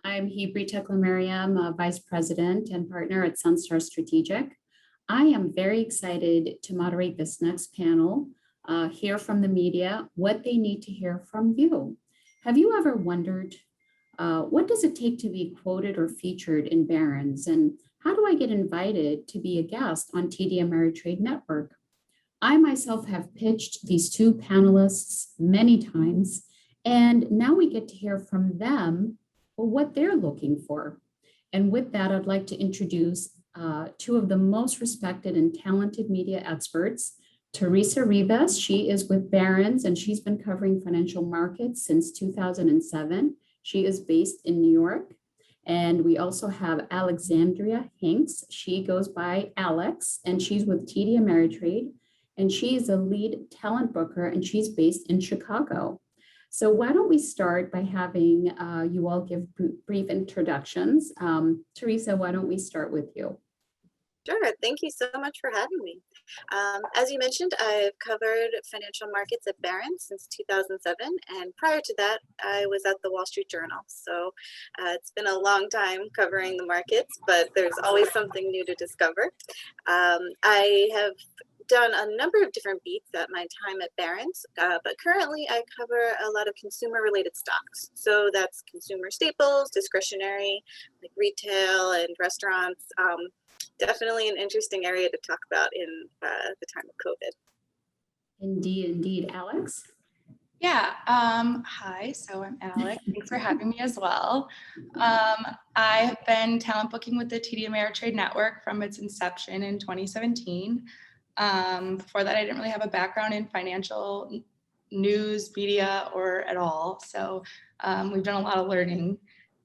I'm Hibre Teklemariam, Vice President and Partner at SunStar Strategic. I am very excited to moderate this next panel, hear from the media what they need to hear from you. Have you ever wondered, what does it take to be quoted or featured in Barron's? And how do I get invited to be a guest on TDAmeritrade Network? I myself have pitched these two panelists many times, and now we get to hear from them what they're looking for. And with that, I'd like to introduce two of the most respected and talented media experts. Teresa Rivas, she is with Barron's and she's been covering financial markets since 2007. She is based in New York. And we also have Alexandra Hincks. She goes by Alex and she's with TD Ameritrade. And she is a lead talent booker and she's based in Chicago. So why don't we start by having you all give brief introductions. Teresa, why don't we start with you? Sure, thank you so much for having me. As you mentioned, I've covered financial markets at Barron since 2007, and prior to that, I was at the Wall Street Journal. So it's been a long time covering the markets, but there's always something new to discover. I have done a number of different beats at my time at Barron's, but currently I cover a lot of consumer-related stocks. So that's consumer staples, discretionary, like retail and restaurants. Definitely an interesting area to talk about in the time of COVID. Indeed. Alex? Yeah, hi, so I'm Alex. Thanks for having me as well. I have been talent booking with the TD Ameritrade Network from its inception in 2017. Before that, I didn't really have a background in financial news, media, or at all. So we've done a lot of learning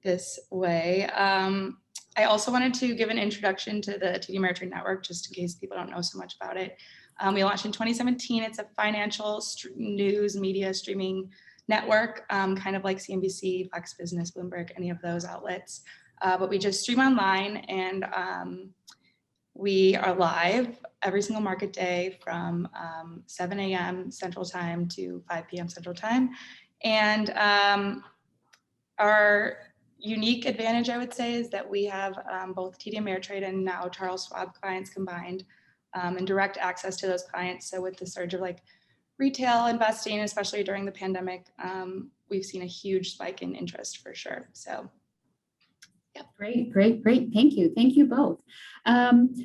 this way. I also wanted to give an introduction to the TD Ameritrade Network, just in case people don't know so much about it. We launched in 2017. It's a financial news media streaming network, kind of like CNBC, Fox Business, Bloomberg, any of those outlets. But we just stream online, and we are live every single market day from 7 a.m. Central Time to 5 p.m. Central Time. And our unique advantage, I would say, is that we have both TD Ameritrade and now Charles Schwab clients combined, and direct access to those clients. So with the surge of like retail investing, especially during the pandemic, we've seen a huge spike in interest for sure. So yeah, great. Thank you both.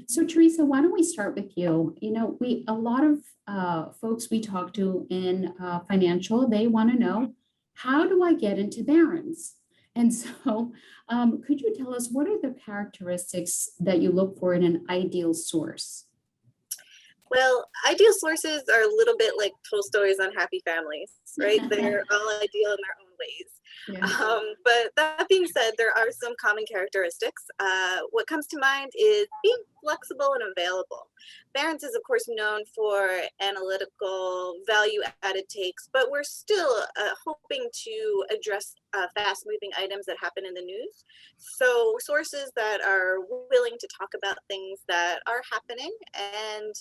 So Teresa, why don't we start with you? You know, a lot of folks we talk to in financial, they want to know, how do I get into Barron's? And so could you tell us what are the characteristics that you look for in an ideal source? Well, ideal sources are a little bit like Tolstoy's Unhappy Families, right? They're all ideal in their own ways. Yeah. But that being said, there are some common characteristics. What comes to mind is being flexible and available. Barron's is, of course, known for analytical, value-added takes, but we're still hoping to address fast-moving items that happen in the news. So sources that are willing to talk about things that are happening and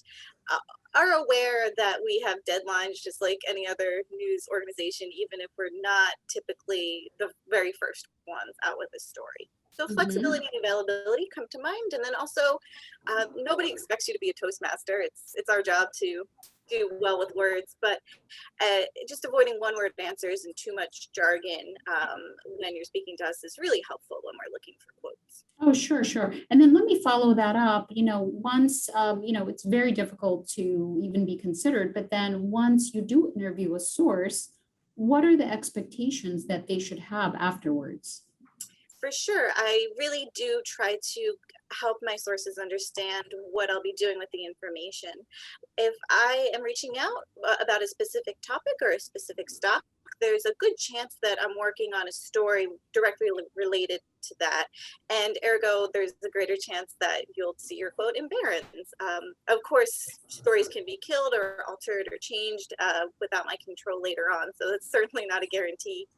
are aware that we have deadlines just like any other news organization, even if we're not typically the very first ones out with a story. So flexibility and availability come to mind. And then also, nobody expects you to be a Toastmaster. It's our job to do well with words, but just avoiding one-word answers and too much jargon when you're speaking to us is really helpful when we're looking for quotes. Oh, sure. And then let me follow that up. You know, once, it's very difficult to even be considered, but then once you do interview a source, what are the expectations that they should have afterwards? For sure. I really do try to help my sources understand what I'll be doing with the information. If I am reaching out about a specific topic or a specific stock, there's a good chance that I'm working on a story directly related to that. And ergo, there's a greater chance that you'll see your quote in Barron's. Of course, stories can be killed or altered or changed without my control later on. So that's certainly not a guarantee.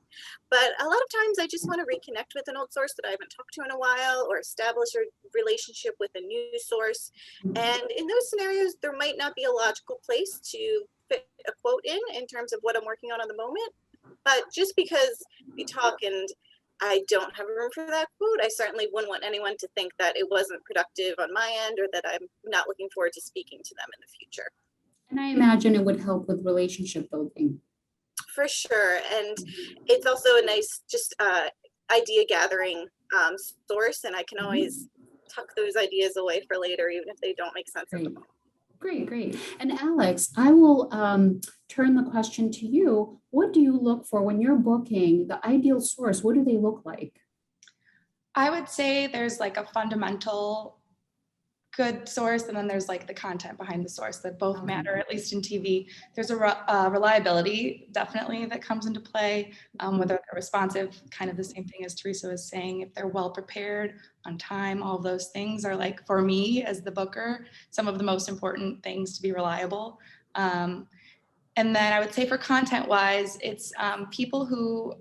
But a lot of times I just want to reconnect with an old source that I haven't talked to in a while, or establish a relationship with a new source. And in those scenarios, there might not be a logical place to fit a quote in terms of what I'm working on the moment. But just because we talk and I don't have room for that quote. I certainly wouldn't want anyone to think that it wasn't productive on my end or that I'm not looking forward to speaking to them in the future. And I imagine it would help with relationship building. For sure. And it's also a nice just idea gathering source, and I can always tuck those ideas away for later, even if they don't make sense at the moment. Great, great. And Alex, I will turn the question to you. What do you look for when you're booking the ideal source? What do they look like? I would say there's like a fundamental good source, and then there's like the content behind the source that both matter, at least in TV. There's a reliability definitely that comes into play, whether they're responsive, kind of the same thing as Teresa was saying, if they're well prepared, on time, all of those things are, like, for me as the booker, some of the most important things to be reliable. And then I would say for content wise, it's people who,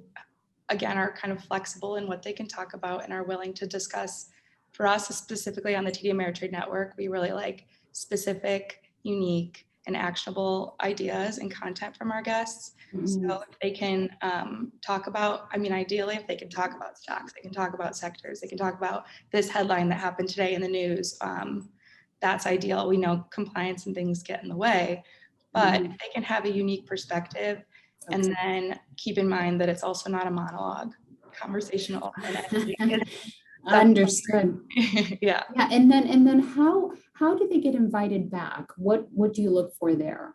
again, are kind of flexible in what they can talk about and are willing to discuss. For us, specifically on the TDAmeritrade network, we really like specific, unique, and actionable ideas and content from our guests. So if they can talk about, I mean, ideally, if they can talk about stocks, they can talk about sectors, they can talk about this headline that happened today in the news, that's ideal. We know compliance and things get in the way, but if they can have a unique perspective, and then keep in mind that it's also not a monologue, conversational and editing. Understood. Yeah. Yeah. And then how do they get invited back? What do you look for there?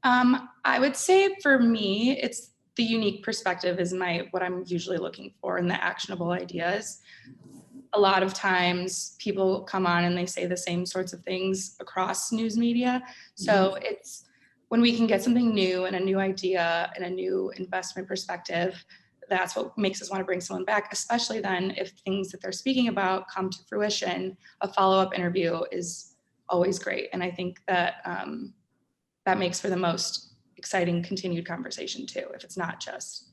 I would say for me, it's the unique perspective is what I'm usually looking for, and the actionable ideas. A lot of times people come on and they say the same sorts of things across news media. So it's when we can get something new and a new idea and a new investment perspective, that's what makes us want to bring someone back, especially then if things that they're speaking about come to fruition. A follow-up interview is always great. And I think that that makes for the most exciting continued conversation too, if it's not just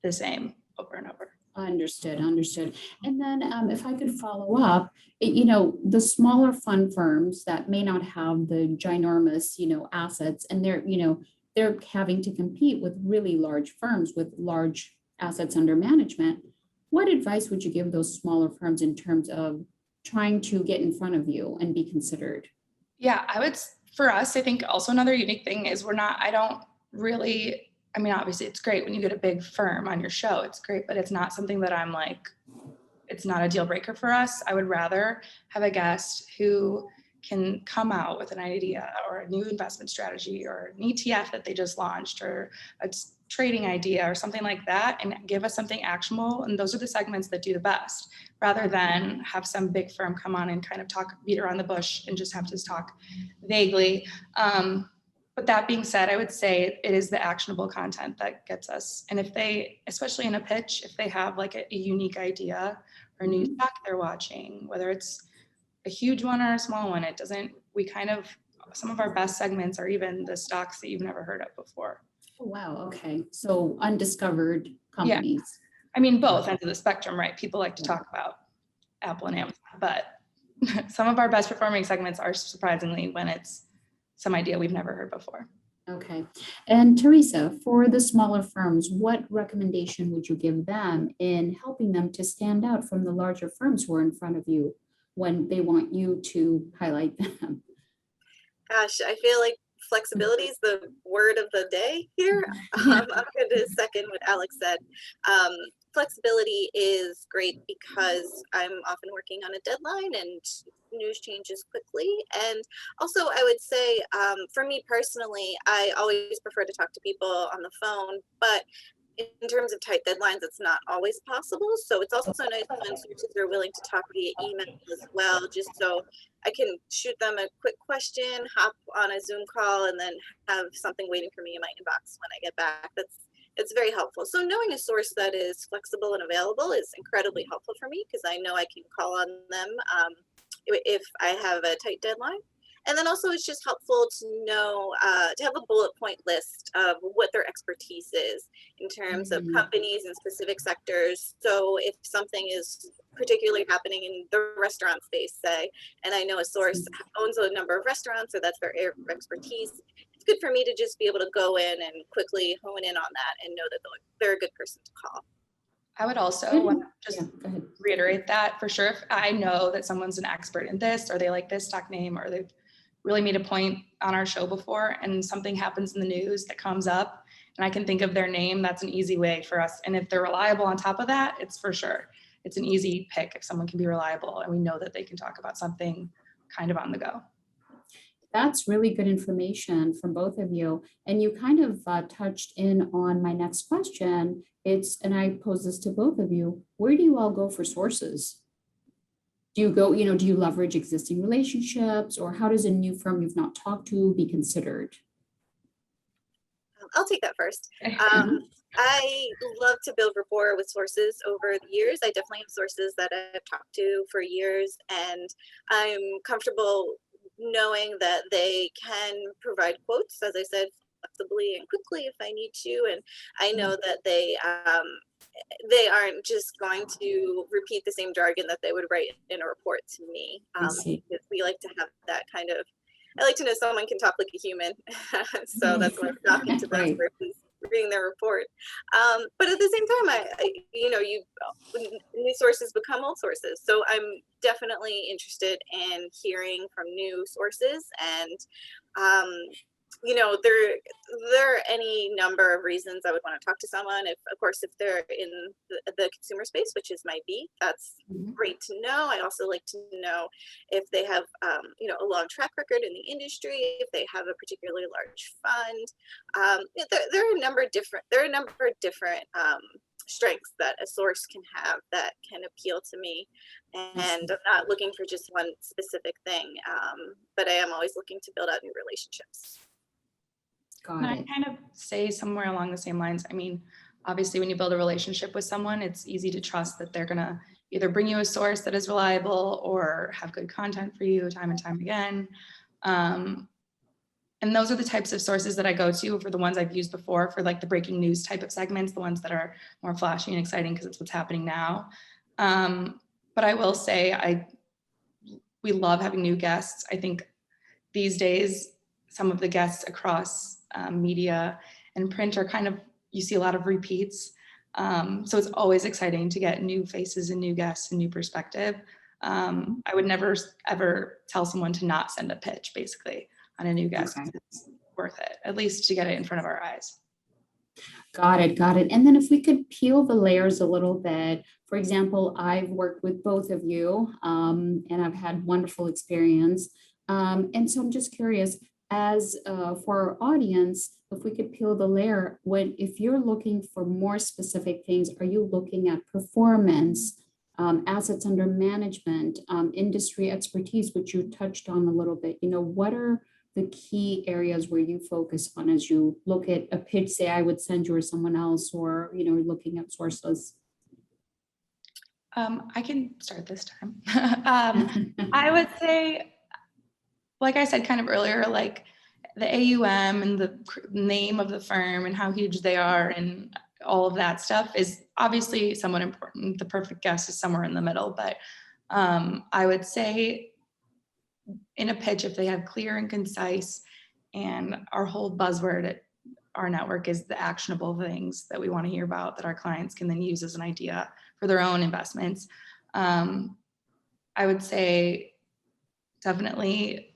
the same over and over. Understood. And then if I could follow up, the smaller fund firms that may not have the ginormous, assets, and they're having to compete with really large firms with large assets under management. What advice would you give those smaller firms in terms of trying to get in front of you and be considered? Yeah, for us, I think also another unique thing is obviously it's great when you get a big firm on your show, it's great, but it's not something that I'm like, it's not a deal breaker for us. I would rather have a guest who can come out with an idea or a new investment strategy or an ETF that they just launched or a trading idea or something like that and give us something actionable. And those are the segments that do the best, rather than have some big firm come on and kind of beat around the bush and just have to talk vaguely. But that being said, I would say it is the actionable content that gets us. And if they, especially in a pitch, if they have like a unique idea or a new stock they're watching, whether it's a huge one or a small one, some of our best segments are even the stocks that you've never heard of before. Oh, wow. Okay. So undiscovered companies. Yeah. I mean, both ends of the spectrum, right? People like to talk about Apple and Amazon, but some of our best performing segments are surprisingly when it's some idea we've never heard before. Okay. And Teresa, for the smaller firms, what recommendation would you give them in helping them to stand out from the larger firms who are in front of you when they want you to highlight them? Gosh, I feel like flexibility is the word of the day here. I'm going to second what Alex said. Flexibility is great because I'm often working on a deadline and news changes quickly. And also I would say for me personally, I always prefer to talk to people on the phone, but in terms of tight deadlines, it's not always possible. So it's also nice when sources are willing to talk via email as well, just so I can shoot them a quick question, hop on a Zoom call, and then have something waiting for me in my inbox when I get back. It's very helpful. So knowing a source that is flexible and available is incredibly helpful for me because I know I can call on them if I have a tight deadline. And then also it's just helpful to know, to have a bullet point list of what their expertise is in terms of companies and specific sectors. So if something is particularly happening in the restaurant space, say, and I know a source owns a number of restaurants, or that's their area of expertise, it's good for me to just be able to go in and quickly hone in on that and know that they're a good person to call. I would also Good. want to just Yeah, go ahead. reiterate that for sure. If I know that someone's an expert in this, or they like this stock name, or they've really made a point on our show before, and something happens in the news that comes up, and I can think of their name, that's an easy way for us. And if they're reliable on top of that, it's for sure. It's an easy pick if someone can be reliable and we know that they can talk about something kind of on the go. That's really good information from both of you. And you kind of touched in on my next question. And I pose this to both of you, where do you all go for sources? Do you go, do you leverage existing relationships, or how does a new firm you've not talked to be considered? I'll take that first. I love to build rapport with sources over the years. I definitely have sources that I've talked to for years, and I'm comfortable knowing that they can provide quotes, as I said, flexibly and quickly if I need to. And I know that they aren't just going to repeat the same jargon that they would write in a report to me. We like to have that kind of, I like to know someone can talk like a human. So that's why I'm talking to them versus reading their report. But at the same time, new sources become old sources. So I'm definitely interested in hearing from new sources. And there are any number of reasons I would want to talk to someone. If they're in the consumer space, which is my beat, that's great to know. I also like to know if they have, a long track record in the industry, if they have a particularly large fund. There are a number of different strengths that a source can have that can appeal to me. And I'm not looking for just one specific thing, but I am always looking to build out new relationships. I kind of say somewhere along the same lines. I mean, obviously, when you build a relationship with someone, it's easy to trust that they're going to either bring you a source that is reliable or have good content for you time and time again. And those are the types of sources that I go to for the ones I've used before for like the breaking news type of segments, the ones that are more flashy and exciting because it's what's happening now. But I will say we love having new guests. I think these days, some of the guests across media and print are you see a lot of repeats. So it's always exciting to get new faces and new guests and new perspective. I would never, ever tell someone to not send a pitch basically on a new guest. Okay. It's worth it, at least to get it in front of our eyes. Got it. And then if we could peel the layers a little bit, for example, I've worked with both of you and I've had wonderful experience. And so I'm just curious, as for our audience, if we could peel the layer, if you're looking for more specific things, are you looking at performance, assets under management, industry expertise, which you touched on a little bit? What are the key areas where you focus on as you look at a pitch, say I would send you or someone else, or, looking at sources? I can start this time. I would say, like I said kind of earlier, like the AUM and the name of the firm and how huge they are and all of that stuff is obviously somewhat important. The perfect guess is somewhere in the middle, but I would say in a pitch, if they have clear and concise, and our whole buzzword at our network is the actionable things that we want to hear about that our clients can then use as an idea for their own investments. I would say definitely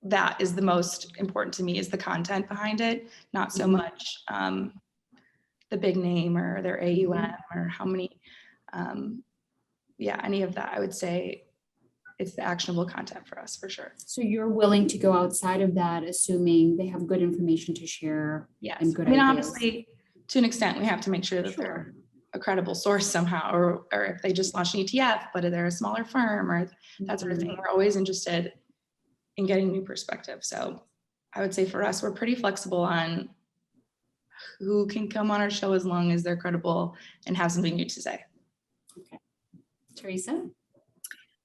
that is the most important to me, is the content behind it, not so much the big name or their AUM or how many, any of that. I would say it's the actionable content for us for sure. So you're willing to go outside of that, assuming they have good information to share. Yes. And good ideas. Honestly, to an extent, we have to make sure that they're a credible source somehow, or if they just launched an ETF, but they're a smaller firm or that sort of thing. We're always interested in getting new perspective. So I would say for us, we're pretty flexible on who can come on our show as long as they're credible and have something new to say. Okay. Teresa?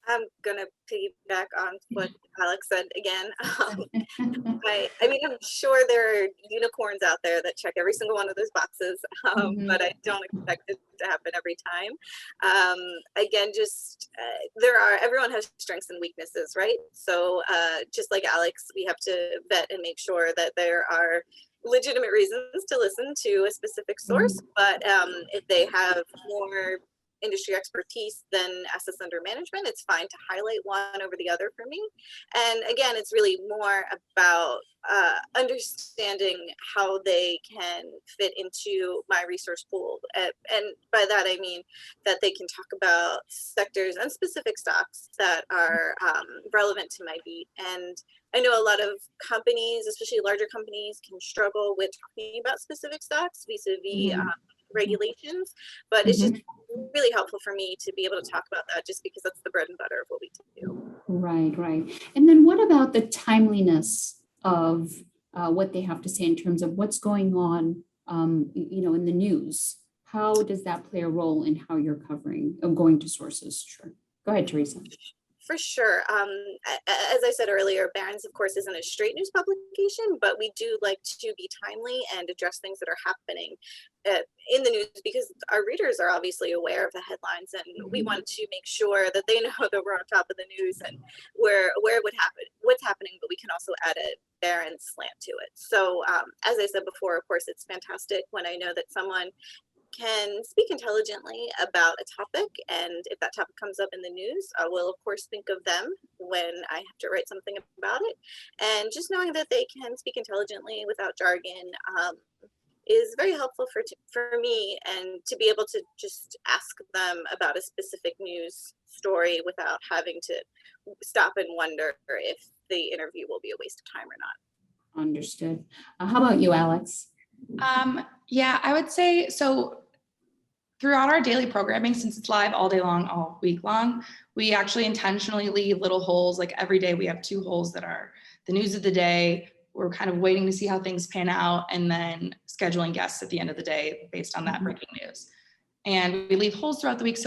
I'm going to piggyback on what Alex said again. I'm sure there are unicorns out there that check every single one of those boxes, but I don't expect it to happen every time. Everyone has strengths and weaknesses, right? So just like Alex, we have to vet and make sure that there are legitimate reasons to listen to a specific source, but if they have more industry expertise than assets under management, it's fine to highlight one over the other for me. And again, it's really more about understanding how they can fit into my resource pool. And by that, I mean that they can talk about sectors and specific stocks that are relevant to my beat. And I know a lot of companies, especially larger companies, can struggle with talking about specific stocks vis-a-vis regulations, but it's just really helpful for me to be able to talk about that just because that's the bread and butter of what we do. Right, right. And then what about the timeliness of what they have to say in terms of what's going on, in the news? How does that play a role in how you're covering or going to sources? Sure. Go ahead, Teresa. For sure. As I said earlier, Barron's, of course, isn't a straight news publication, but we do like to be timely and address things that are happening in the news because our readers are obviously aware of the headlines, and we want to make sure that they know that we're on top of the news and where it would happen, what's happening, but we can also add a Barron slant to it. So as I said before, of course, it's fantastic when I know that someone can speak intelligently about a topic, and if that topic comes up in the news, I will of course think of them when I have to write something about it. And just knowing that they can speak intelligently without jargon is very helpful for me, and to be able to just ask them about a specific news story without having to stop and wonder if the interview will be a waste of time or not. Understood. How about you, Alex? Yeah, I would say so. Throughout our daily programming, since it's live all day long, all week long, we actually intentionally leave little holes. Like every day we have 2 holes that are the news of the day. We're kind of waiting to see how things pan out and then scheduling guests at the end of the day based on that breaking news. And we leave holes throughout the week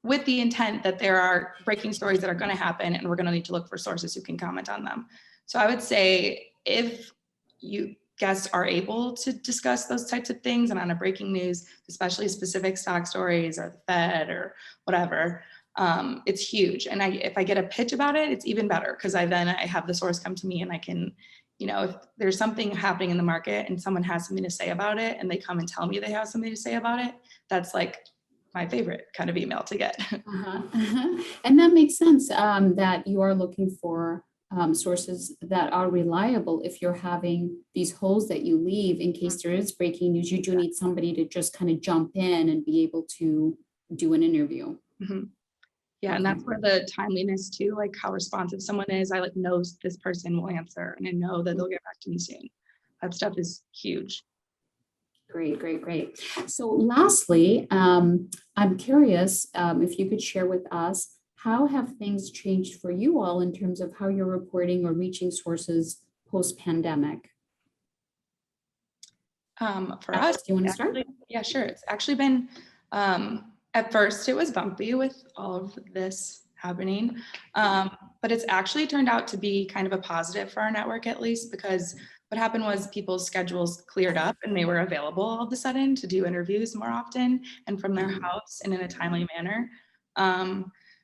with the intent that there are breaking stories that are going to happen and we're going to need to look for sources who can comment on them. So I would say if you guests are able to discuss those types of things and on a breaking news, especially specific stock stories or the Fed or whatever, it's huge. And if I get a pitch about it, it's even better because I have the source come to me and I can, if there's something happening in the market and someone has something to say about it and they come and tell me they have something to say about it, that's like my favorite kind of email to get. And that makes sense that you are looking for sources that are reliable. If you're having these holes that you leave in case there is breaking news, you do need somebody to just kind of jump in and be able to do an interview. Yeah, and that's where the timeliness too, like how responsive someone is. I know this person will answer and I know that they'll get back to me soon. That stuff is huge. Great, great, great. So lastly, I'm curious if you could share with us, how have things changed for you all in terms of how you're reporting or reaching sources post-pandemic? For us, do you want to start? Yeah, sure. It's actually been, at first it was bumpy with all of this happening, but it's actually turned out to be kind of a positive for our network, at least, because what happened was people's schedules cleared up and they were available all of a sudden to do interviews more often and from their house and in a timely manner.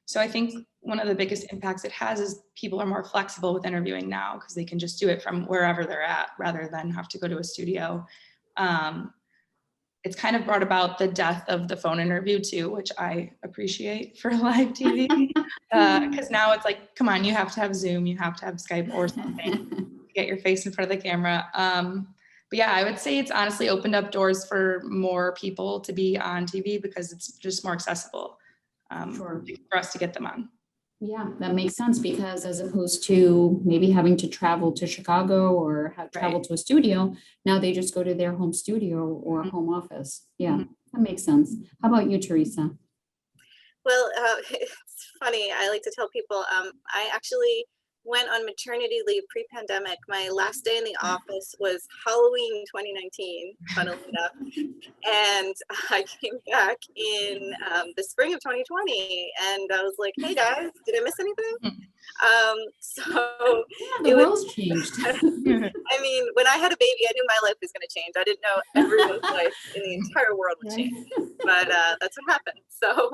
So I think one of the biggest impacts it has is people are more flexible with interviewing now because they can just do it from wherever they're at rather than have to go to a studio. It's kind of brought about the death of the phone interview too, which I appreciate for live TV because now it's like, come on, you have to have Zoom, you have to have Skype or something to get your face in front of the camera. But yeah, I would say it's honestly opened up doors for more people to be on TV because it's just more accessible. For us to get them on. Yeah, that makes sense because as opposed to maybe having to travel to Chicago or travel to a studio, now they just go to their home studio or home office. Yeah, that makes sense. How about you, Teresa? Well, it's funny. I like to tell people I actually went on maternity leave pre-pandemic. My last day in the office was Halloween 2019, funnily enough. And I came back in the spring of 2020 and I was like, hey guys, did I miss anything? So Yeah, the it was, world's changed. I mean, when I had a baby, I knew my life was going to change. I didn't know everyone's life in the entire world would change, but that's what happened. So,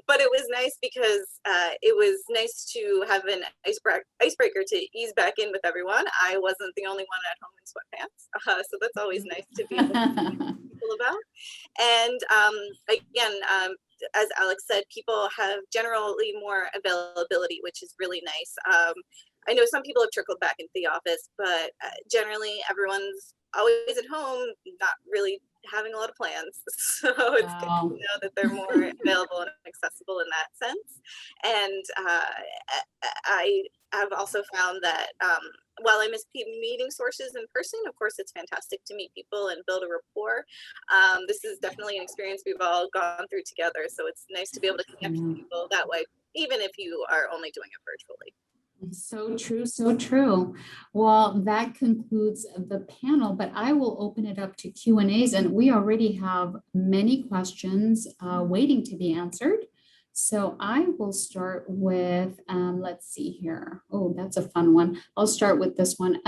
but it was nice because it was nice to have an icebreaker to ease back in with everyone. I wasn't the only one at home in sweatpants, so that's always nice to be able to talk to people about. And again, as Alex said, people have generally more availability, which is really nice. I know some people have trickled back into the office, but generally everyone's always at home, not really having a lot of plans. So it's good to know that they're more available and accessible in that sense. And I have also found that while I miss meeting sources in person, of course, it's fantastic to meet people and build a rapport. This is definitely an experience we've all gone through together. So it's nice to be able to connect with people that way, even if you are only doing it virtually. So true, so true. Well, that concludes the panel, but I will open it up to Q&As, and we already have many questions waiting to be answered. So I will start with, let's see here. Oh, that's a fun one. I'll start with this one.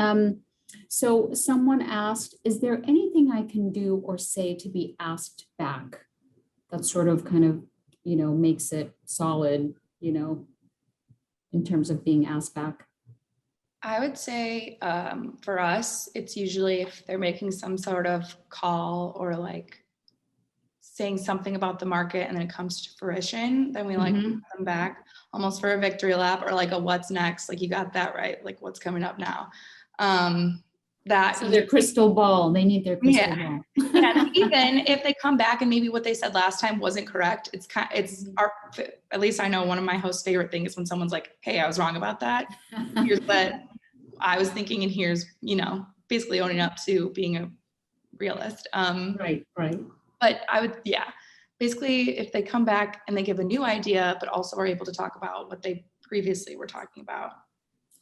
So someone asked, is there anything I can do or say to be asked back? That sort of kind of, makes it solid, in terms of being asked back. I would say for us, it's usually if they're making some sort of call or like saying something about the market and then it comes to fruition, then we like them back almost for a victory lap or like a what's next, like you got that right, like what's coming up now. So their crystal ball, they need their crystal ball. Yeah, even if they come back and maybe what they said last time wasn't correct, it's our, at least I know one of my host's favorite things is when someone's like, hey, I was wrong about that. Here's what I was thinking, and here's, basically owning up to being a realist. Right. But I would, basically if they come back and they give a new idea, but also are able to talk about what they previously were talking about.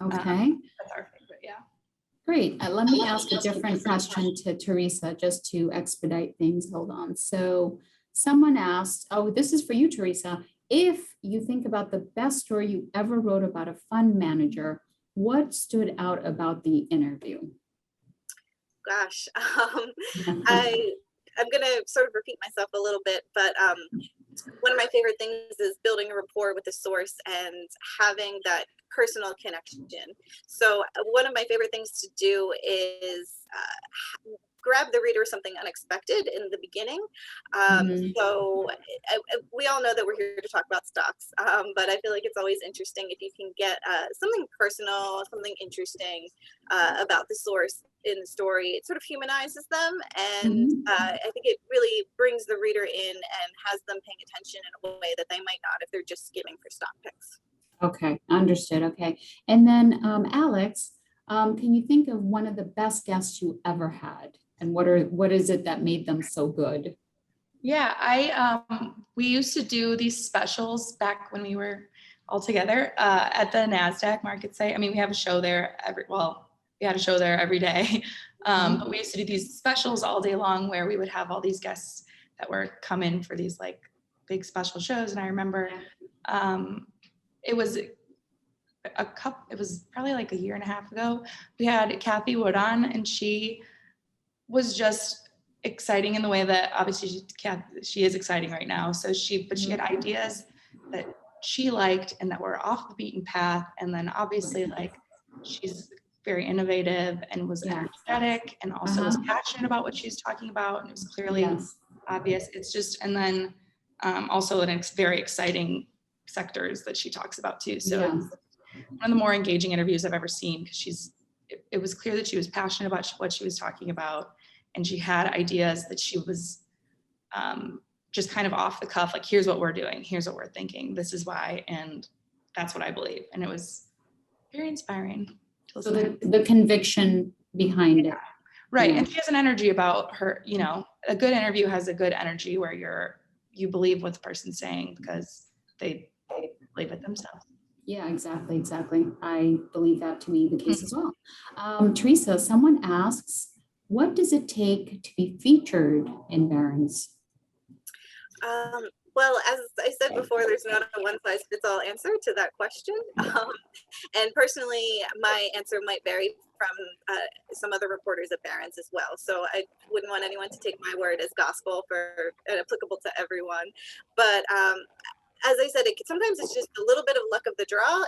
Okay. That's our favorite, yeah. Great. Let me ask a different question to Teresa, just to expedite things. Hold on. So someone asked, oh, this is for you, Teresa. If you think about the best story you ever wrote about a fund manager, what stood out about the interview? Gosh, I'm going to sort of repeat myself a little bit, but one of my favorite things is building a rapport with the source and having that personal connection. So one of my favorite things to do is grab the reader something unexpected in the beginning. So we all know that we're here to talk about stocks, but I feel like it's always interesting if you can get something personal, something interesting about the source in the story. It sort of humanizes them, and I think it really brings the reader in and has them paying attention in a way that they might not if they're just skimming for stock picks. Okay, understood. Okay, and then Alex, can you think of one of the best guests you ever had, and what is it that made them so good? Yeah, we used to do these specials back when we were all together at the NASDAQ market site. I mean, we have a show there we had a show there every day, but we used to do these specials all day long where we would have all these guests that were come in for these like big special shows. And I remember it was probably like a year and a half ago. We had Kathy Wood on, and she was just exciting in the way that obviously she is exciting right now. So she had ideas that she liked and that were off the beaten path. And then obviously like she's very innovative and was energetic and also was passionate about what she's talking about. And it was clearly obvious. It's just, and then also in very exciting sectors that she talks about too. So it's one of the more engaging interviews I've ever seen, because it was clear that she was passionate about what she was talking about. And she had ideas that she was just kind of off the cuff, like, here's what we're doing, here's what we're thinking, this is why, and that's what I believe. And it was very inspiring. So the conviction behind it. Right. And she has an energy about her, a good interview has a good energy where you believe what the person's saying because they believe it themselves. Yeah, exactly. I believe that to be the case as well. Teresa, someone asks, what does it take to be featured in Barron's? Well, as I said before, there's not a one-size-fits-all answer to that question. And personally, my answer might vary from some other reporters at Barron's as well. So I wouldn't want anyone to take my word as gospel for applicable to everyone. But as I said, sometimes it's just a little bit of luck of the draw.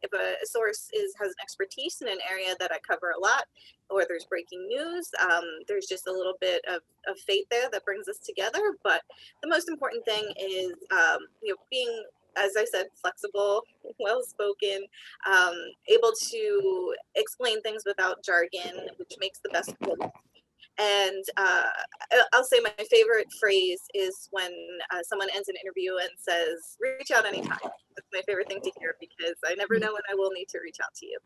If a source has an expertise in an area that I cover a lot, or there's breaking news, there's just a little bit of fate there that brings us together. But the most important thing is, being, as I said, flexible, well-spoken, able to explain things without jargon, which makes the best quote. And I'll say my favorite phrase is when someone ends an interview and says, reach out anytime. That's my favorite thing to hear, because I never know when I will need to reach out to you.